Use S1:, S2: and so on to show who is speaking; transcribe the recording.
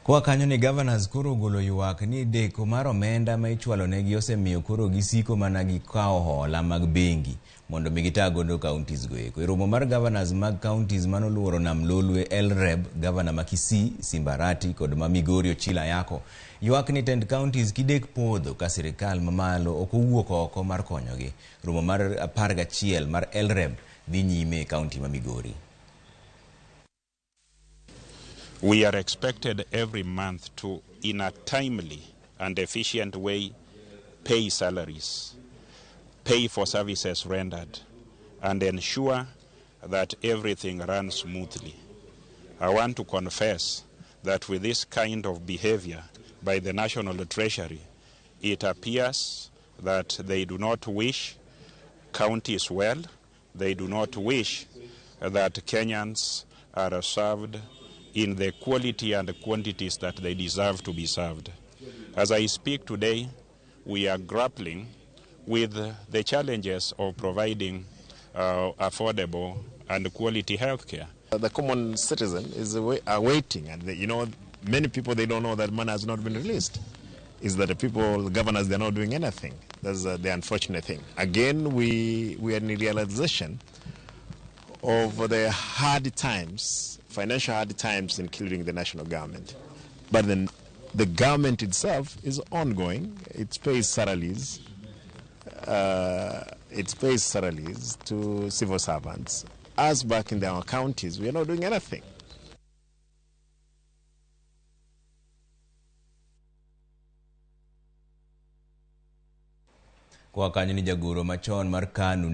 S1: Kwa kanyo ni Gavanas koro golo ywak ni deko mar omenda ma ichwalo negi osemiyo koro gisiko mana gi kawo hola mag bengi mondo migita gondo kaontis go eko. Romo mar Gavanas mag kaontis manoluoro nam Lolwe, Elreb, Gavana ma Kisii, Simbarati kod ma Migori Ochila Yako ywak ni tend kaontis kidek podho ka sirikal mamalo ok owuok oko mar konyogi. Romo mar 11 mar Elreb dhi nyime kaonti ma Migori.
S2: We are expected every month to, in a timely and efficient way, pay salaries, pay for services rendered, and ensure that everything runs smoothly. I want to confess that with this kind of behavior by the National Treasury, it appears that they do not wish counties well, they do not wish that Kenyans are served in the quality and quantities that they deserve to be served. As I speak today, we are grappling with the challenges of providing affordable and quality health care.
S3: The common citizen is awaiting, and many people, they don't know that money has not been released. Is that the people, the governors, they're not doing anything. That's the unfortunate thing. Again, we are in realization of the hard times, financial hard times, including the national government. But then the government itself is ongoing. It pays salaries. It pays salaries to civil servants. Us back in our counties, we are not doing anything.
S1: Kwa kanyo ni jagoro machon mar KANU